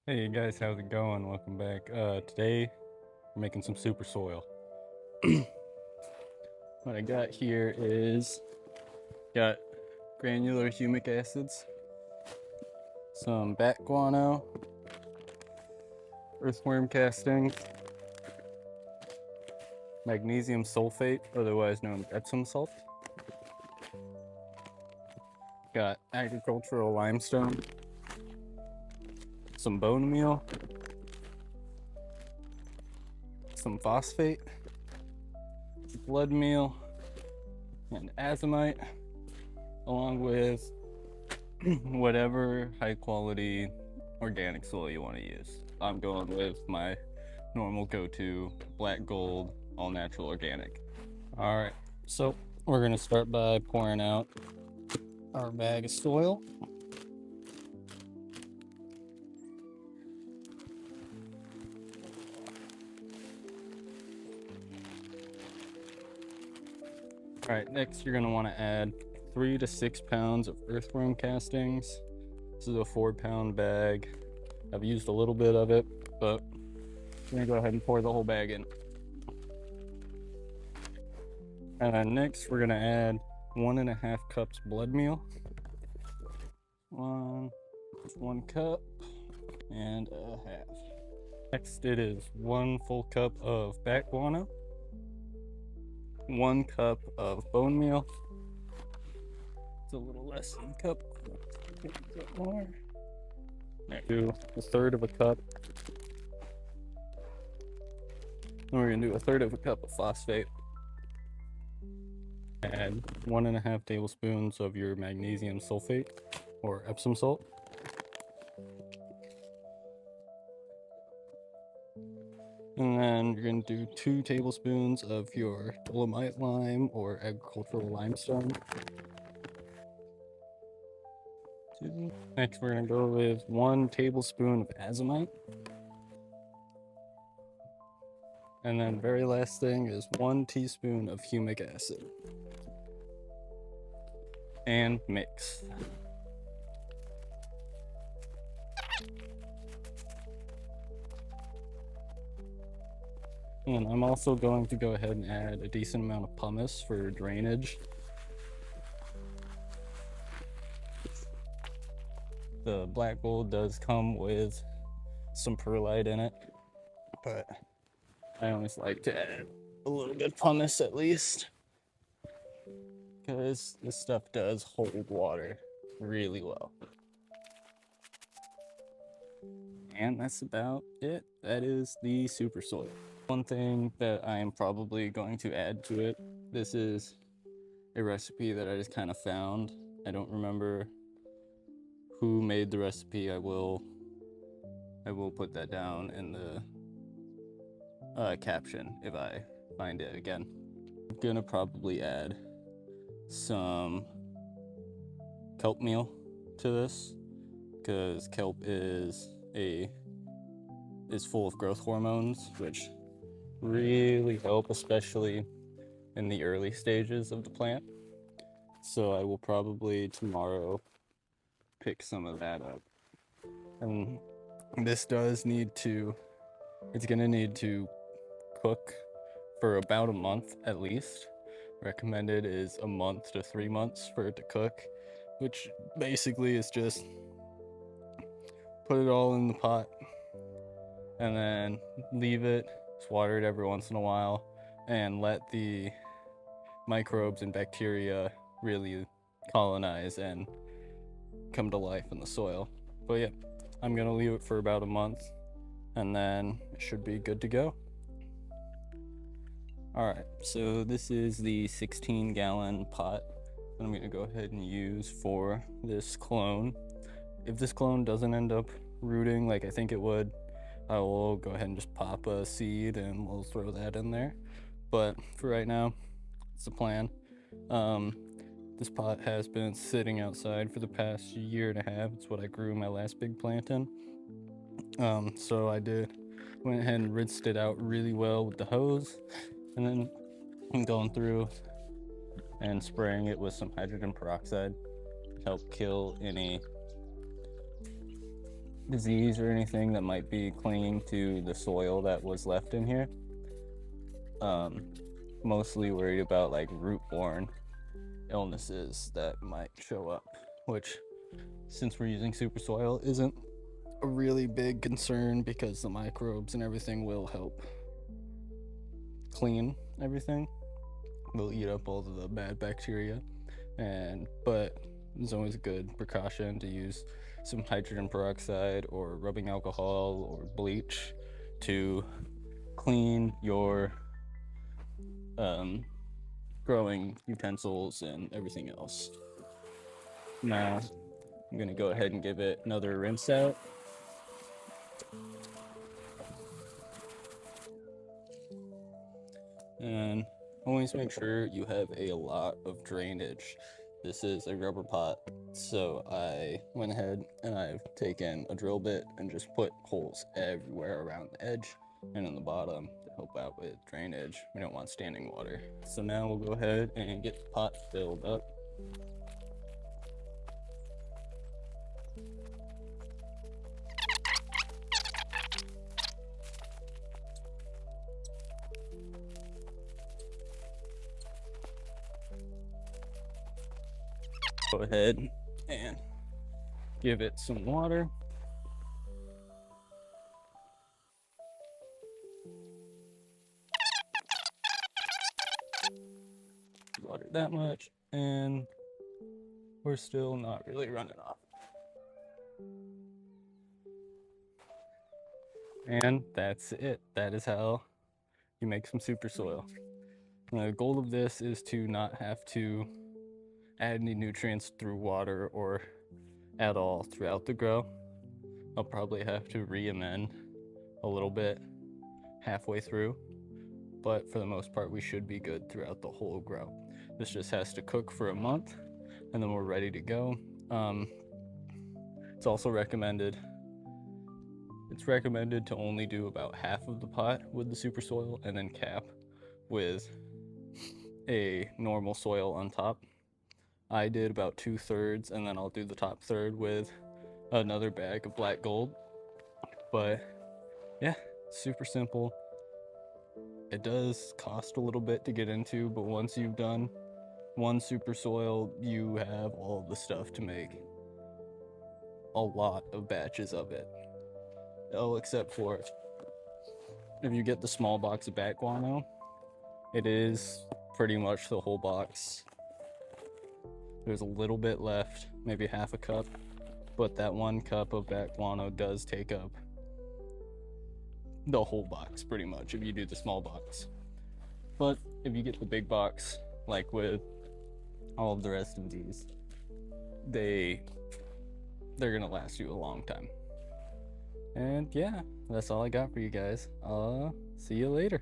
Hey guys, how's it going? Welcome back. Today we're making some super soil. What I got here is got granular humic acids, some bat guano, earthworm casting, magnesium sulfate, otherwise known as Epsom salt. Got agricultural limestone, some bone meal, some phosphate, blood meal, and azomite, along with whatever high quality organic soil you want to use. I'm going with my normal go-to black gold all natural organic. All right, so we're gonna start by pouring out our bag of soil. All right, next you're gonna want to add 3 to 6 pounds of earthworm castings. This is a 4-pound bag. I've used a little bit of it, but I'm gonna go ahead and pour the whole bag in. And then next we're gonna add 1.5 cups blood meal. One cup and a half. Next it is 1 full cup of bat guano, 1 cup of bone meal. It's a little less than a cup. A bit more. Do 1/3 of a cup. Then we're gonna do 1/3 of a cup of phosphate. Add 1.5 tablespoons of your magnesium sulfate or Epsom salt. And then you're going to do 2 tablespoons of your dolomite lime or agricultural limestone. Next, we're going to go with 1 tablespoon of azomite. And then very last thing is 1 teaspoon of humic acid. And mix. And I'm also going to go ahead and add a decent amount of pumice for drainage. The black gold does come with some perlite in it, but I always like to add a little bit of pumice at least, because this stuff does hold water really well. And that's about it. That is the super soil. One thing that I am probably going to add to it, this is a recipe that I just kind of found. I don't remember who made the recipe. I will put that down in the caption if I find it again. I'm gonna probably add some kelp meal to this because kelp is full of growth hormones, which really help, especially in the early stages of the plant. So I will probably tomorrow pick some of that up. And this does need to, it's gonna need to cook for about a month at least. Recommended is a month to 3 months for it to cook, which basically is just put it all in the pot and then leave it, just water it every once in a while, and let the microbes and bacteria really colonize and come to life in the soil. But yeah, I'm gonna leave it for about a month and then it should be good to go. All right, so this is the 16-gallon pot that I'm gonna go ahead and use for this clone. If this clone doesn't end up rooting like I think it would, I will go ahead and just pop a seed and we'll throw that in there. But for right now, it's the plan. This pot has been sitting outside for the past 1.5 years. It's what I grew my last big plant in. So I went ahead and rinsed it out really well with the hose, and then I'm going through and spraying it with some hydrogen peroxide to help kill any disease or anything that might be clinging to the soil that was left in here. Mostly worried about like root-borne illnesses that might show up, which, since we're using super soil, isn't a really big concern because the microbes and everything will help clean everything. They'll eat up all of the bad bacteria, but it's always a good precaution to use some hydrogen peroxide or rubbing alcohol or bleach to clean your growing utensils and everything else. Now I'm gonna go ahead and give it another rinse out. And always make sure you have a lot of drainage. This is a rubber pot, so I went ahead and I've taken a drill bit and just put holes everywhere around the edge and in the bottom to help out with drainage. We don't want standing water. So now we'll go ahead and get the pot filled up. Go ahead and give it some water. Water that much, and we're still not really running off. And that's it. That is how you make some super soil. And the goal of this is to not have to add any nutrients through water or at all throughout the grow. I'll probably have to re-amend a little bit halfway through, but for the most part we should be good throughout the whole grow. This just has to cook for a month and then we're ready to go. It's also recommended to only do about half of the pot with the super soil and then cap with a normal soil on top. I did about 2/3, and then I'll do the top third with another bag of black gold. But yeah, super simple. It does cost a little bit to get into, but once you've done one super soil, you have all the stuff to make a lot of batches of it. Oh, except for if you get the small box of bat guano, it is pretty much the whole box. There's a little bit left, maybe half a cup, but that 1 cup of bat guano does take up the whole box pretty much if you do the small box. But if you get the big box, like with all of the rest of these, they're gonna last you a long time. And yeah, that's all I got for you guys. See you later.